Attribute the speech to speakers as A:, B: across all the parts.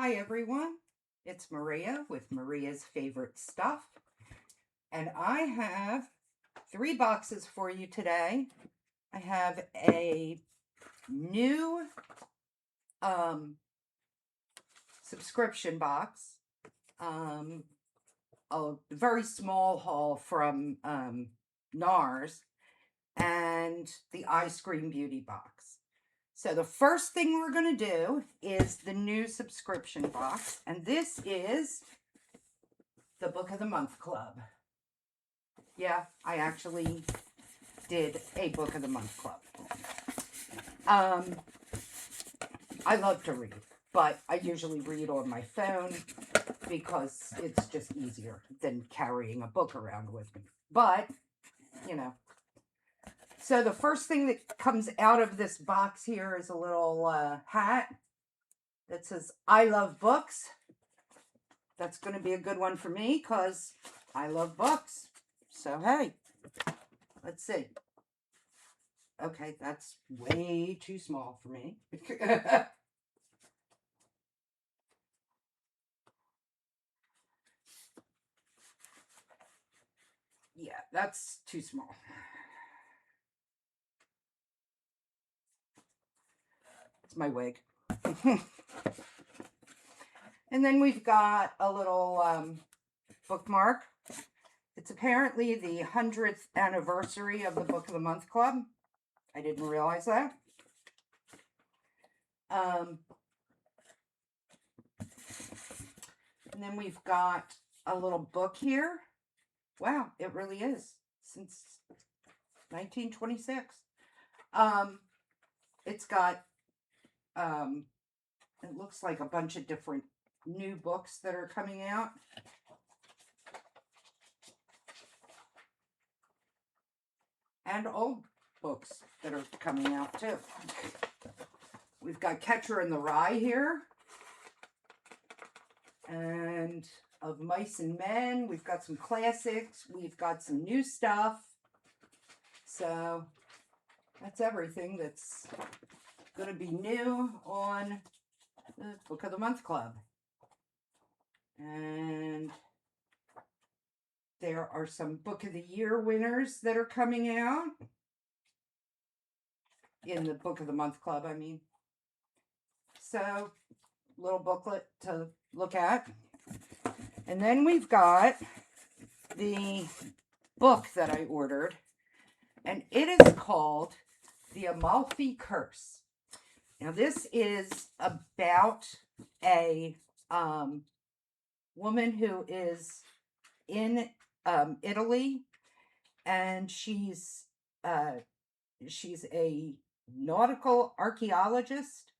A: Hi everyone, it's Maria with Maria's Favorite Stuff, and I have 3 boxes for you today. I have a new subscription box, a very small haul from NARS, and the Eyescream Beauty box. So the first thing we're going to do is the new subscription box, and this is the Book of the Month Club. Yeah, I actually did a Book of the Month Club. I love to read, but I usually read on my phone because it's just easier than carrying a book around with me. But, you know. So the first thing that comes out of this box here is a little hat that says, I love books. That's going to be a good one for me because I love books. So, hey, let's see. Okay, that's way too small for me. Yeah, that's too small. It's my wig. And then we've got a little bookmark. It's apparently the 100th anniversary of the Book of the Month Club. I didn't realize that. And then we've got a little book here. Wow, it really is. Since 1926. It's got, it looks like a bunch of different new books that are coming out. And old books that are coming out too. We've got Catcher in the Rye here. And Of Mice and Men. We've got some classics. We've got some new stuff. So that's everything that's going to be new on the Book of the Month Club. And there are some Book of the Year winners that are coming out. In the Book of the Month Club, I mean. So, little booklet to look at. And then we've got the book that I ordered. And it is called The Amalfi Curse. Now, this is about a woman who is in Italy, and she's a nautical archaeologist.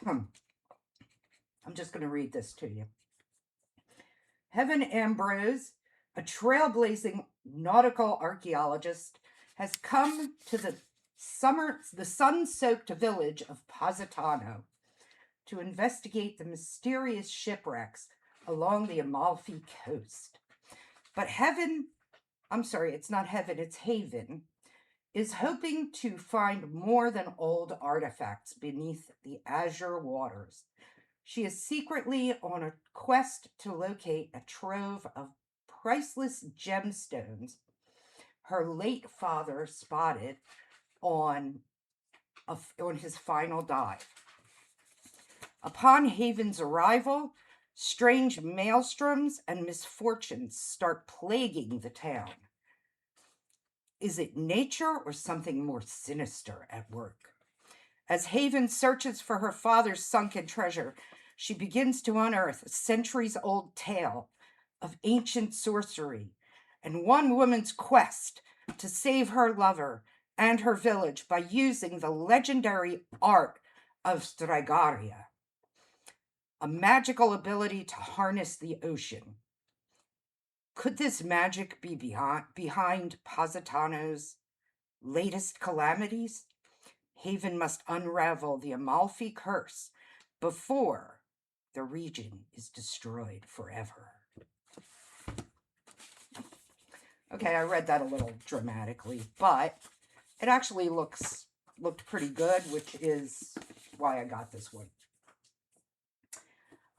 A: I'm just going to read this to you. Heaven Ambrose, a trailblazing nautical archaeologist, has come to the sun-soaked village of Positano to investigate the mysterious shipwrecks along the Amalfi coast. But it's not heaven, it's Haven, is hoping to find more than old artifacts beneath the azure waters. She is secretly on a quest to locate a trove of priceless gemstones her late father spotted on his final dive. Upon Haven's arrival, strange maelstroms and misfortunes start plaguing the town. Is it nature or something more sinister at work? As Haven searches for her father's sunken treasure, she begins to unearth a centuries-old tale of ancient sorcery and one woman's quest to save her lover and her village by using the legendary art of Stragaria, a magical ability to harness the ocean. Could this magic be behind Positano's latest calamities? Haven must unravel the Amalfi curse before the region is destroyed forever. Okay, I read that a little dramatically, but it actually looked pretty good, which is why I got this one.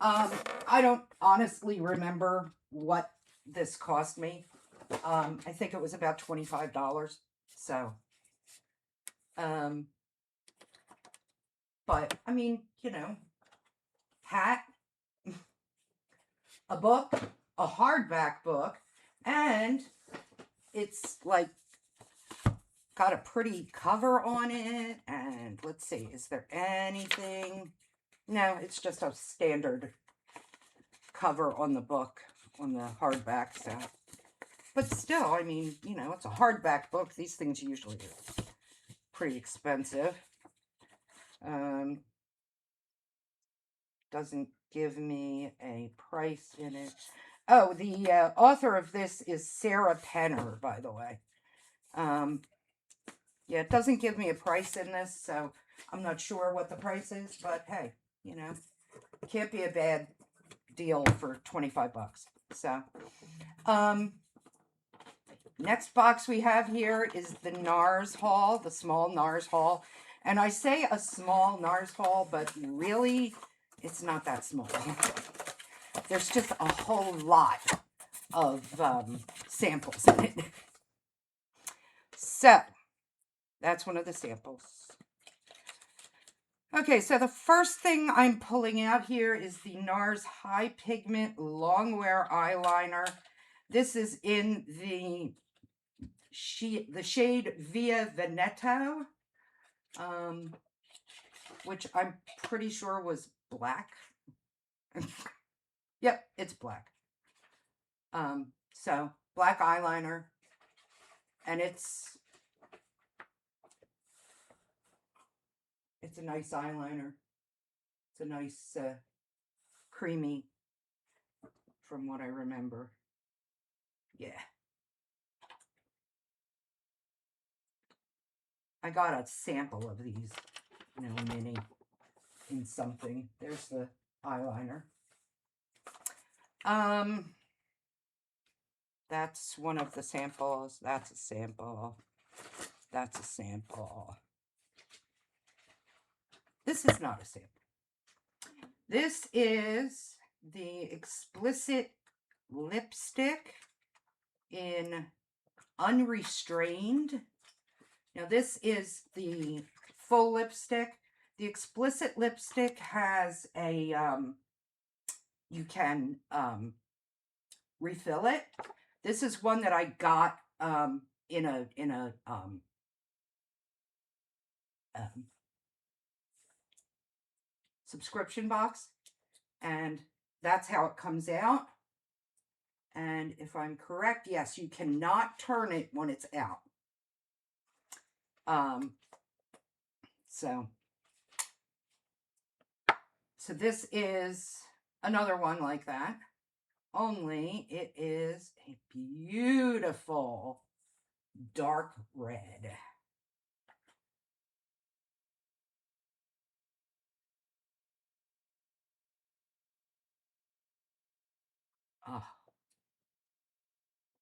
A: I don't honestly remember what this cost me. I think it was about $25. So, but I mean, you know, hat, a book, a hardback book, and it's like got a pretty cover on it. And let's see, is there anything? No, it's just a standard cover on the book, on the hardback. So, but still, I mean, you know, it's a hardback book. These things usually are pretty expensive. Doesn't give me a price in it. Oh, the author of this is Sarah Penner, by the way. Yeah, it doesn't give me a price in this, so I'm not sure what the price is, but hey, you know, can't be a bad deal for 25 bucks. So, next box we have here is the NARS haul, the small NARS haul. And I say a small NARS haul, but really, it's not that small. There's just a whole lot of samples in it. So, that's one of the samples. Okay, so the first thing I'm pulling out here is the NARS High Pigment Longwear Eyeliner. This is in the shade Via Veneto, which I'm pretty sure was black. Yep, it's black. So black eyeliner, and it's a nice eyeliner. It's a nice creamy, from what I remember. Yeah. I got a sample of these, you know, mini in something. There's the eyeliner. That's one of the samples. That's a sample. That's a sample. This is not a sample. This is the Explicit lipstick in Unrestrained. Now this is the full lipstick. The Explicit lipstick has a, you can refill it. This is one that I got in a subscription box, and that's how it comes out. And if I'm correct, yes, you cannot turn it when it's out. So this is another one like that, only it is a beautiful dark red. Oh,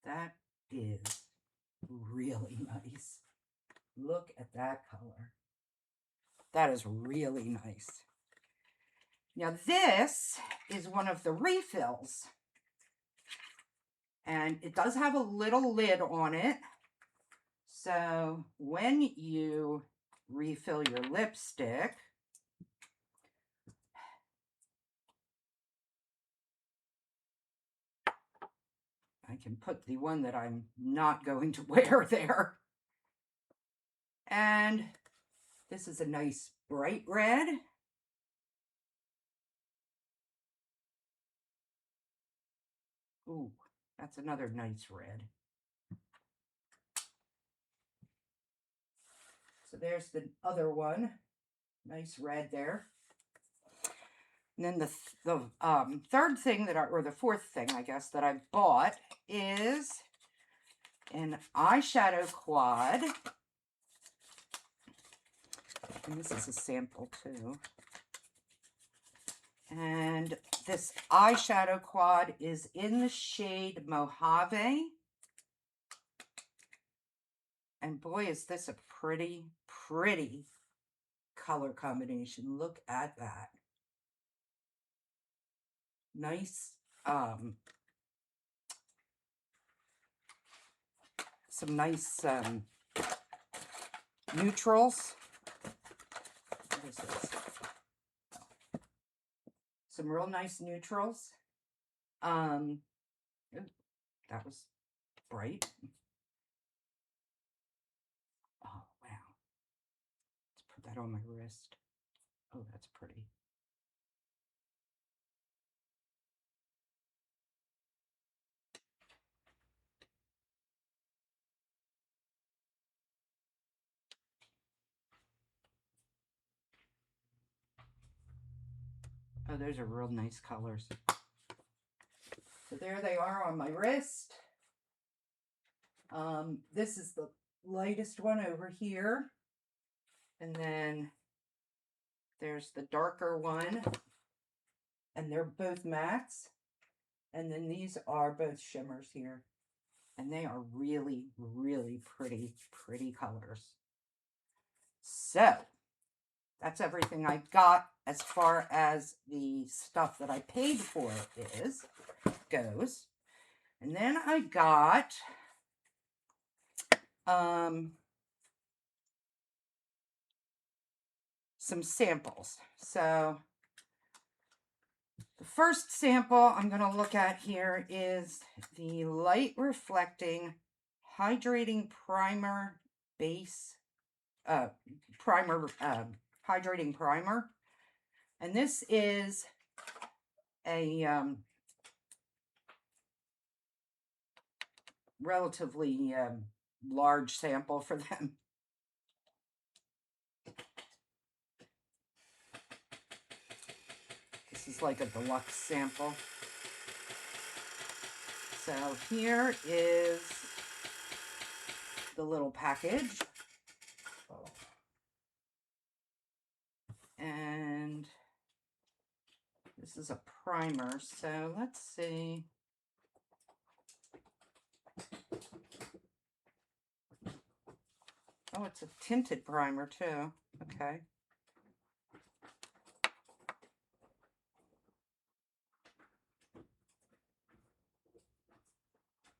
A: that is really nice. Look at that color. That is really nice. Now this is one of the refills, and it does have a little lid on it. So when you refill your lipstick, I can put the one that I'm not going to wear there. And this is a nice bright red. Ooh, that's another nice red. So there's the other one. Nice red there. And then the third thing that or the fourth thing, I guess, that I bought is an eyeshadow quad. And this is a sample too. And this eyeshadow quad is in the shade Mojave. And boy, is this a pretty, pretty color combination. Look at that. Nice, some nice neutrals. What is this? Some real nice neutrals. Ooh, that was bright. Oh, wow. Let's put that on my wrist. Oh, that's pretty. Oh, those are real nice colors. So there they are on my wrist. This is the lightest one over here. And then there's the darker one. And they're both mattes. And then these are both shimmers here. And they are really, really pretty, pretty colors. So, that's everything I got as far as the stuff that I paid for goes. And then I got some samples. So the first sample I'm going to look at here is the Light Reflecting Hydrating Primer Base Hydrating Primer. And this is a relatively large sample for them. This is like a deluxe sample. So here is the little package. And this is a primer. So let's see. Oh, it's a tinted primer too. Okay.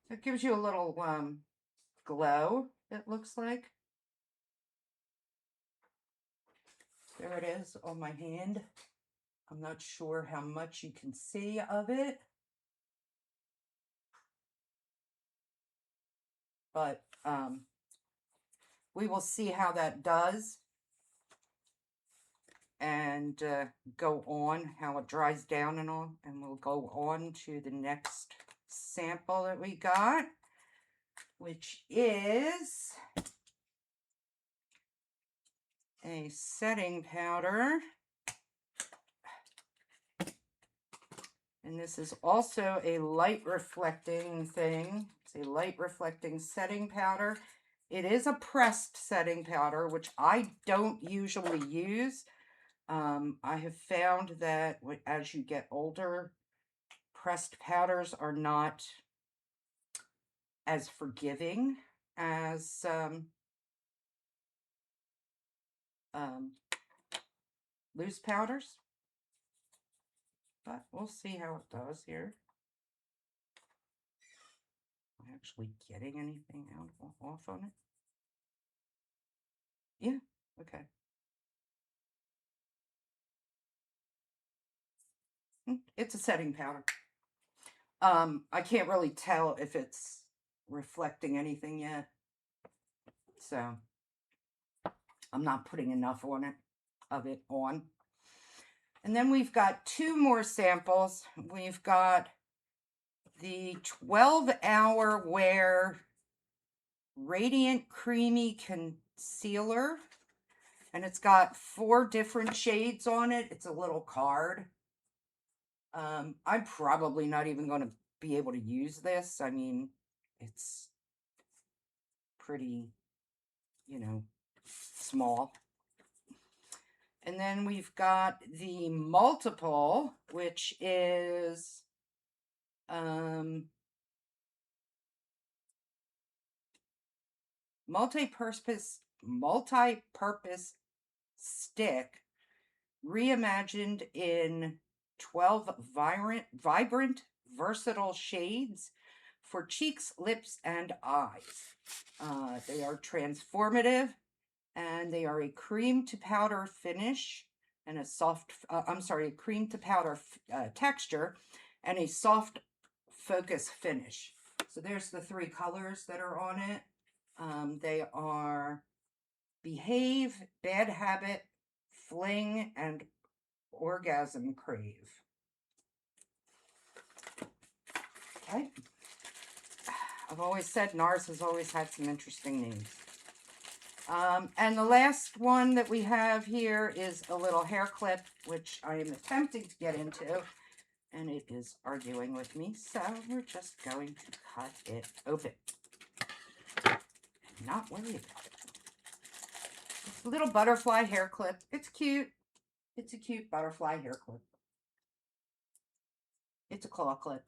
A: So it gives you a little glow, it looks like. There it is on my hand. I'm not sure how much you can see of it, but we will see how that does and go on, how it dries down and all, and we'll go on to the next sample that we got, which is a setting powder. And this is also a light reflecting thing. It's a light reflecting setting powder. It is a pressed setting powder, which I don't usually use. I have found that as you get older, pressed powders are not as forgiving as loose powders. But we'll see how it does here. Am I actually getting anything out off on it? Yeah, okay. It's a setting powder. I can't really tell if it's reflecting anything yet. So I'm not putting enough of it on. And then we've got two more samples. We've got the 12-Hour Wear Radiant Creamy Concealer. And it's got 4 different shades on it. It's a little card. I'm probably not even going to be able to use this. I mean, it's pretty, small. And then we've got the Multiple, which is multi-purpose stick reimagined in 12 vibrant, versatile shades for cheeks, lips, and eyes. They are transformative, and they are a cream to powder finish and a soft, a cream to powder texture and a soft focus finish. So there's the 3 colors that are on it. They are Behave, Bad Habit, Fling, and Orgasm Crave. Okay. I've always said NARS has always had some interesting names. And the last one that we have here is a little hair clip, which I am attempting to get into, and it is arguing with me, so we're just going to cut it open. Not worry about it. It's a little butterfly hair clip. It's cute. It's a cute butterfly hair clip. It's a claw clip.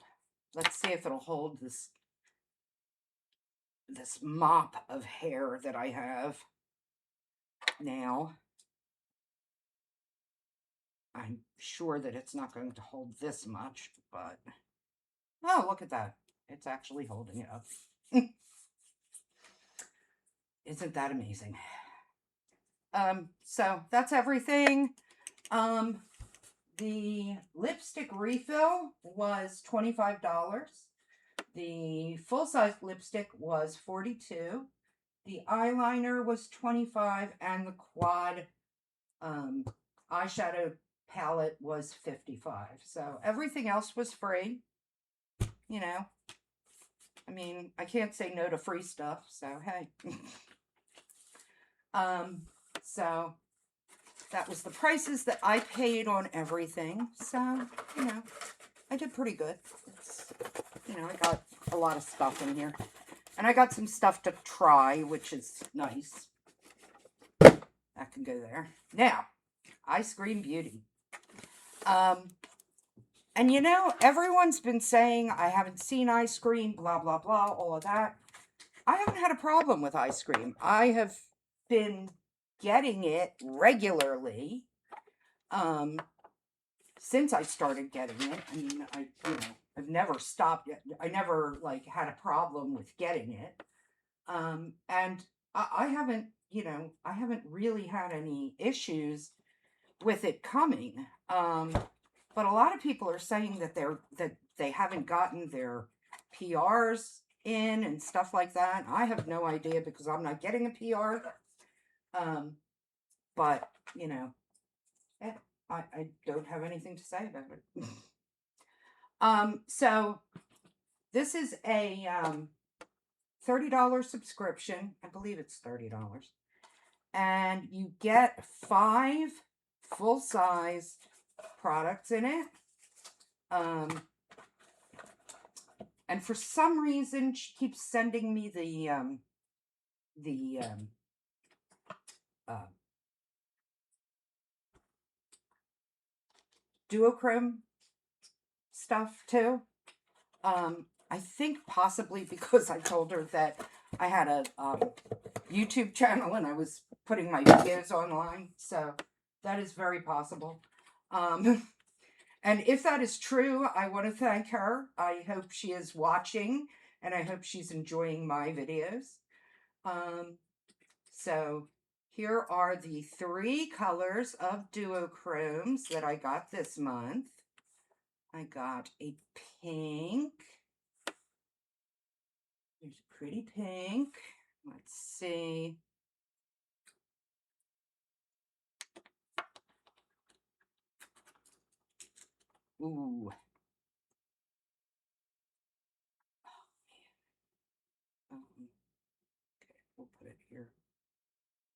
A: Let's see if it'll hold this mop of hair that I have now. I'm sure that it's not going to hold this much, but oh, look at that. It's actually holding it up. Isn't that amazing? So that's everything. The lipstick refill was $25. The full-size lipstick was $42. The eyeliner was $25, and the quad eyeshadow palette was $55. So everything else was free. You know, I mean, I can't say no to free stuff, so hey. So that was the prices that I paid on everything. So, you know, I did pretty good. It's, you know, I got a lot of stuff in here. And I got some stuff to try, which is nice. That can go there. Now, Eyescream Beauty. And you know, everyone's been saying I haven't seen Eyescream, blah, blah, blah, all of that. I haven't had a problem with Eyescream. I have been getting it regularly since I started getting it. I mean, I've never stopped yet. I never like had a problem with getting it. And I haven't, you know, I haven't really had any issues with it coming. But a lot of people are saying that they haven't gotten their PRs in and stuff like that. I have no idea because I'm not getting a PR. But you know, I don't have anything to say about it. So this is a $30 subscription. I believe it's $30. And you get 5 full-size products in it. And for some reason, she keeps sending me the duochrome stuff too. I think possibly because I told her that I had a YouTube channel and I was putting my videos online. So that is very possible. And if that is true, I want to thank her. I hope she is watching and I hope she's enjoying my videos. So here are the 3 colors of duochromes that I got this month. I got a pink. There's a pretty pink. Let's see. Ooh. Okay, we'll put it here.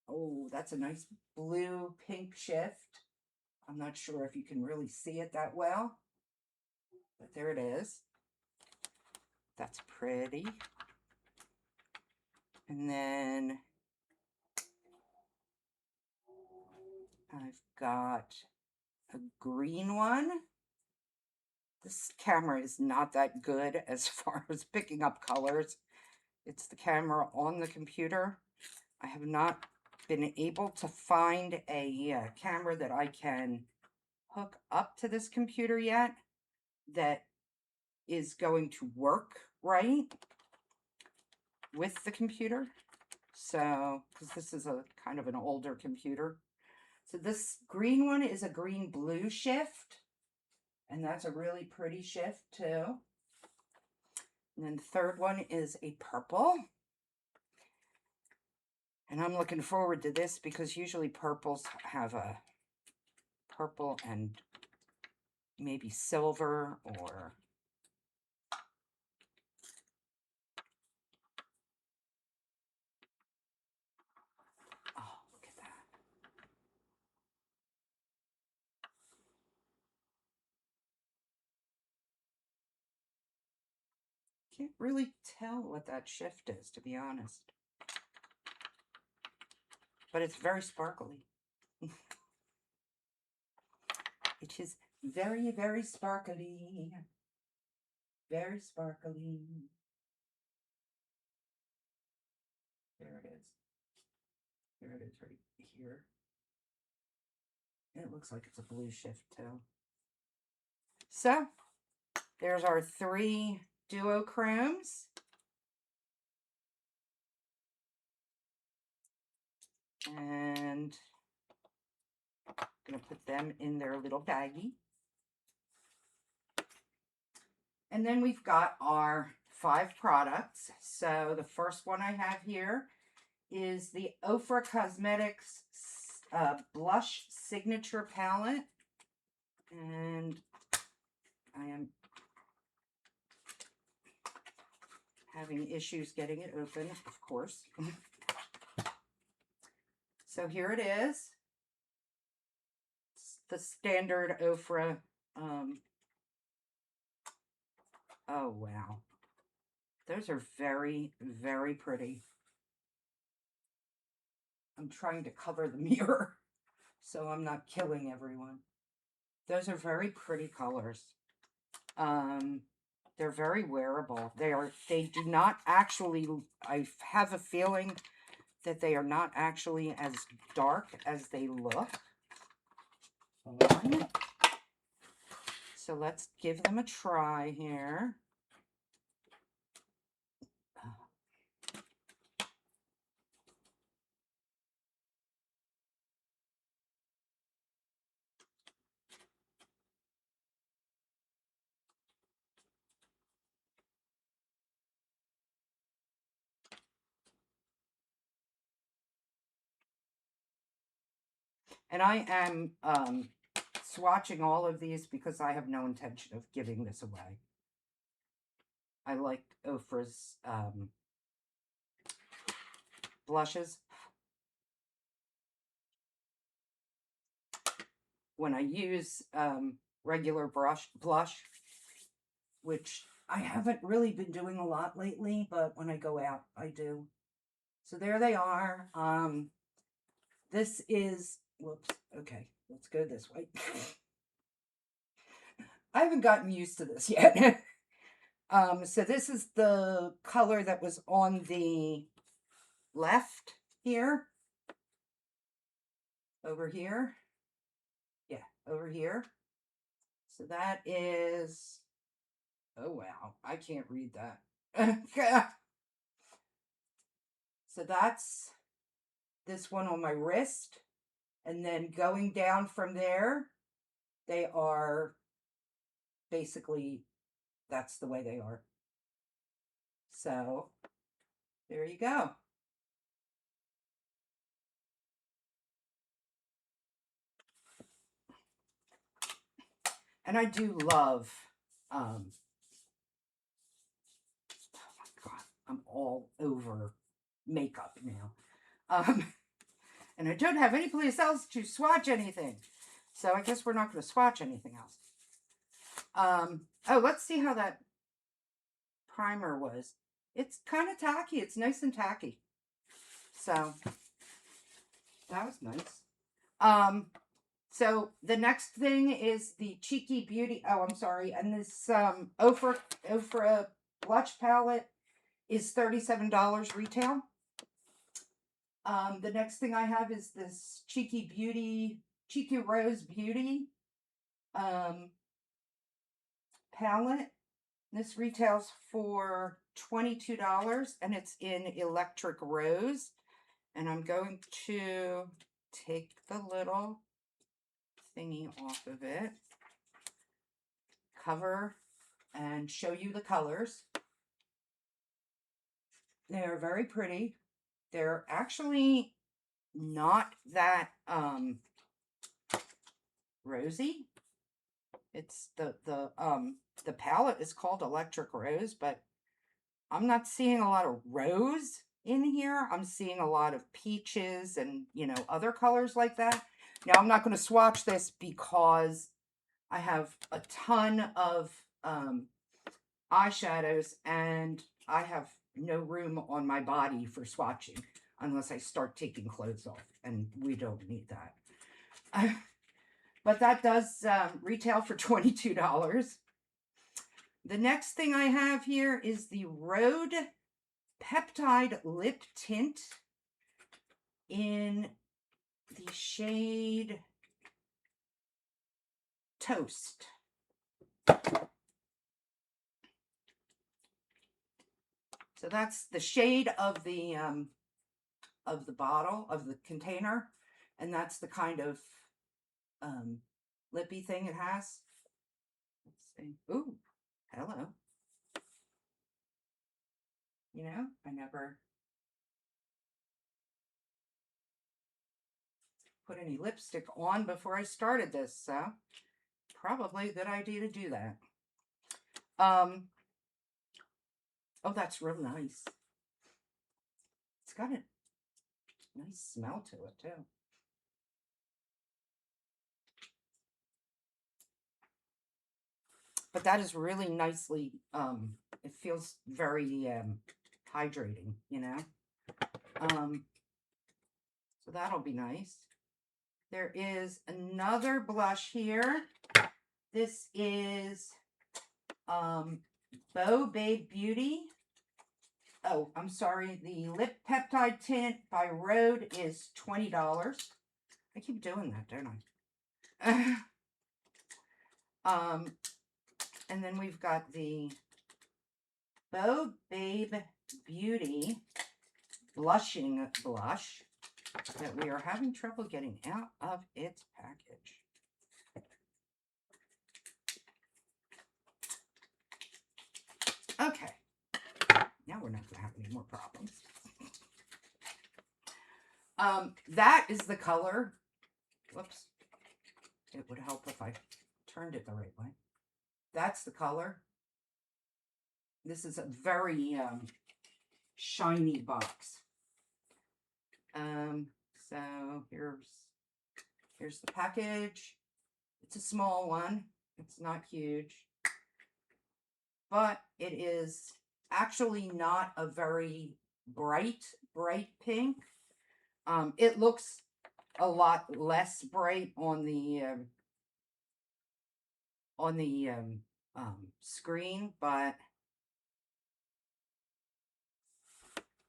A: Oh, that's a nice blue pink shift. I'm not sure if you can really see it that well, but there it is. That's pretty. And then I've got a green one. This camera is not that good as far as picking up colors. It's the camera on the computer. I have not been able to find a camera that I can hook up to this computer yet that is going to work right with the computer. So, because this is a kind of an older computer. So this green one is a green blue shift. And that's a really pretty shift too. And then the third one is a purple. And I'm looking forward to this because usually purples have a purple and maybe silver or... Oh, look at that. Can't really tell what that shift is, to be honest. But it's very sparkly. It is very, very sparkly. Very sparkly. There it is. There it is right here. It looks like it's a blue shift too. So, there's our 3 duochromes. And I'm going to put them in their little baggie. And then we've got our 5 products. So the first one I have here is the Ofra Cosmetics Blush Signature Palette. And I am having issues getting it open, of course. So here it is. It's the standard Ofra. Oh, wow. Those are very, very pretty. I'm trying to cover the mirror so I'm not killing everyone. Those are very pretty colors. They're very wearable. They do not actually, I have a feeling that they are not actually as dark as they look. So let's give them a try here. And I am swatching all of these because I have no intention of giving this away. I like Ofra's blushes. When I use regular blush, which I haven't really been doing a lot lately, but when I go out, I do. So there they are. This is, whoops, okay, let's go this way. I haven't gotten used to this yet. So this is the color that was on the left here. Over here. Yeah, over here. So that is, oh wow, I can't read that. So that's this one on my wrist. And then going down from there, they are basically, that's the way they are. So there you go. And I do love, oh my God, I'm all over makeup now. And I don't have any place else to swatch anything. So I guess we're not going to swatch anything else. Oh, let's see how that primer was. It's kind of tacky. It's nice and tacky. So that was nice. So the next thing is the Cheeky Beauty. Oh, I'm sorry. And this Ofra blush palette is $37 retail. The next thing I have is this Cheeky Rose Beauty palette. This retails for $22 and it's in Electric Rose. And I'm going to take the little thingy off of it, cover, and show you the colors. They're very pretty. They're actually not that rosy. It's the palette is called Electric Rose, but I'm not seeing a lot of rose in here. I'm seeing a lot of peaches and, you know, other colors like that. Now, I'm not going to swatch this because I have a ton of eyeshadows and I have no room on my body for swatching unless I start taking clothes off, and we don't need that. But that does retail for $22. The next thing I have here is the Rhode Peptide Lip Tint in the shade Toast. So that's the shade of the bottle, of the container, and that's the kind of lippy thing it has. Let's see. Ooh, hello. You know, I never put any lipstick on before I started this, so probably a good idea to do that. Oh, that's real nice. It's got a nice smell to it, too. But that is really nicely, it feels very hydrating, you know. So that'll be nice. There is another blush here. This is Bow Babe Beauty. Oh, I'm sorry. The Lip Peptide Tint by Rhode is $20. I keep doing that, don't I? And then we've got the Bow Babe Beauty Blushing Blush that we are having trouble getting out of its package. Okay. Now we're not going to have any more problems. That is the color. Whoops. It would help if I turned it the right way. That's the color. This is a very shiny box. So here's the package. It's a small one. It's not huge. But it is actually not a very bright pink. It looks a lot less bright on the screen, but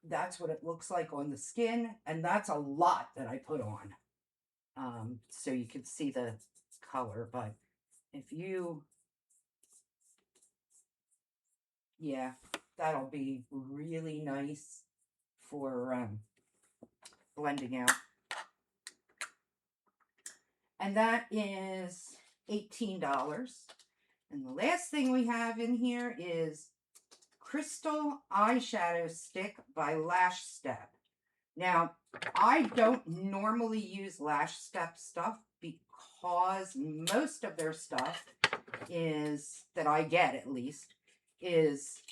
A: that's what it looks like on the skin, and that's a lot that I put on. So you can see the color, but if you, yeah, that'll be really nice for blending out. And that is $18. And the last thing we have in here is Crystal Eyeshadow Stick by Lash Step. Now, I don't normally use Lash Step stuff because most of their stuff is, that I get at least, is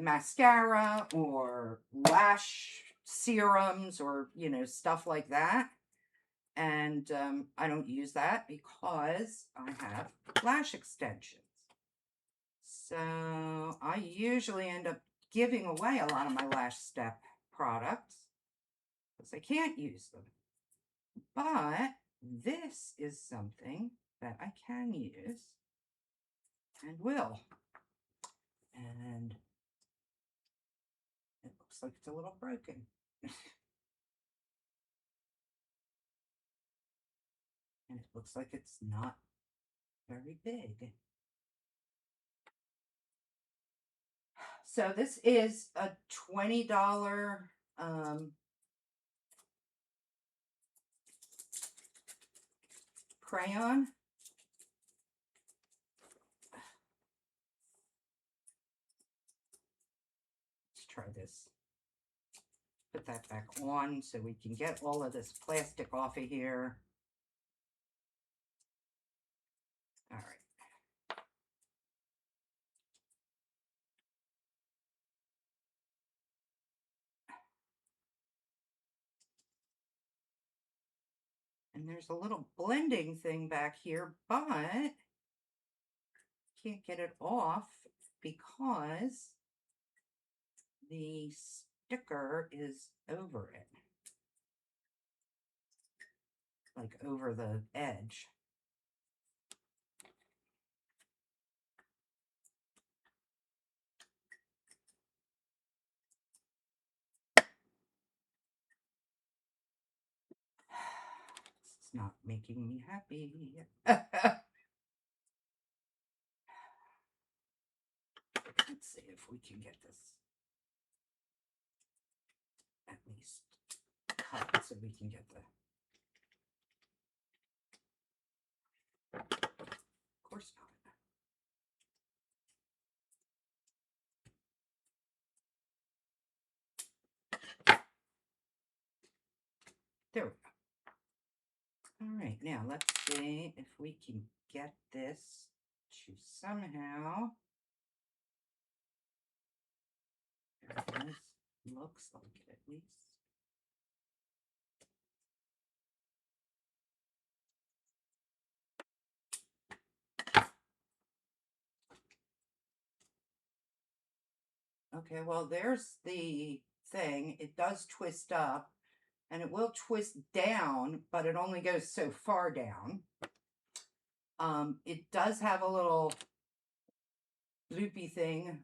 A: mascara or lash serums or, you know, stuff like that. And I don't use that because I have lash extensions. So I usually end up giving away a lot of my Lash Step products because I can't use them. But this is something that I can use and will. And it looks like it's a little broken. And it looks like it's not very big. So this is a $20 crayon. Let's try this. Put that back on so we can get all of this plastic off of here. All right. And there's a little blending thing back here, but can't get it off because the sticker is over it. Like over the edge. This is not making me happy. Let's see if we can get this at least cut so we can get the... Of course not. There we go. All right, now let's see if we can get this to somehow... There it is. Looks like it at least. Okay, well, there's the thing. It does twist up, and it will twist down, but it only goes so far down. It does have a little loopy thing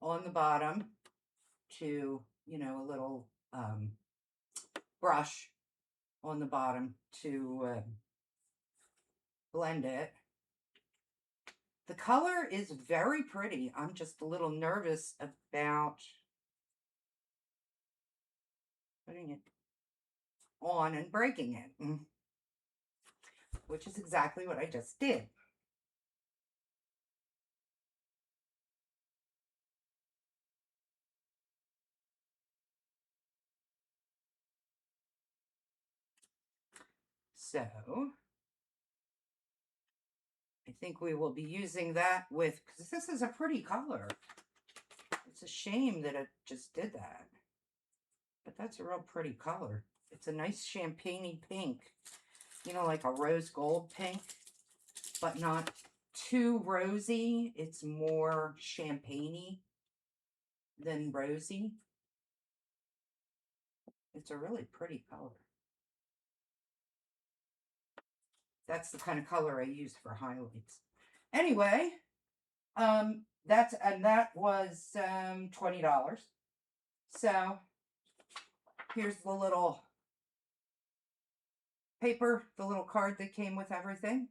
A: on the bottom to, you know, a little brush on the bottom to blend it. The color is very pretty. I'm just a little nervous about putting it on and breaking it, which is exactly what I just did. So I think we will be using that with, because this is a pretty color. It's a shame that it just did that. But that's a real pretty color. It's a nice champagne-y pink. You know, like a rose gold pink, but not too rosy. It's more champagne-y than rosy. It's a really pretty color. That's the kind of color I use for highlights. Anyway, that was $20. So here's the little paper, the little card that came with everything.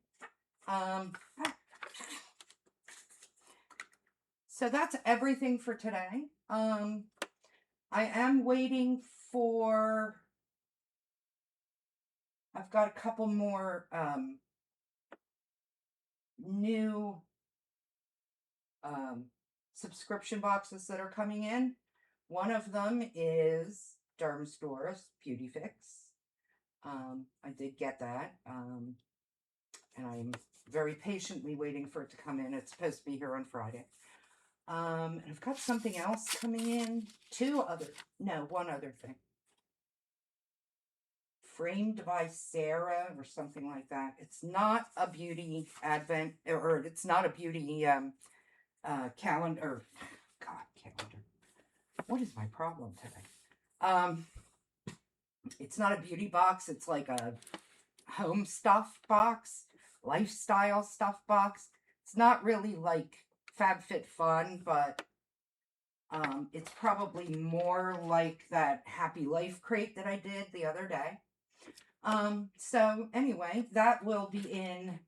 A: So that's everything for today. I am waiting for, I've got a couple more new subscription boxes that are coming in. One of them is Dermstore's Beauty Fix. I did get that, and I'm very patiently waiting for it to come in. It's supposed to be here on Friday. And I've got something else coming in. One other thing. Framed by Sarah or something like that. It's not a beauty advent, or it's not a beauty calendar. God, calendar. What is my problem today? It's not a beauty box. It's like a home stuff box, lifestyle stuff box. It's not really like FabFitFun, but It's probably more like that Happy Life crate that I did the other day. So anyway, that will be in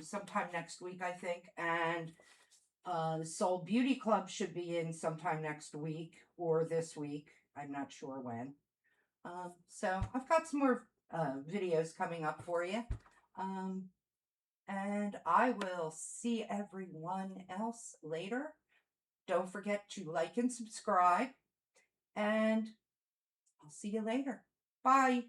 A: sometime next week, I think. And the Soul Beauty Club should be in sometime next week or this week. I'm not sure when. So I've got some more videos coming up for you. And I will see everyone else later. Don't forget to like and subscribe. And I'll see you later. Bye.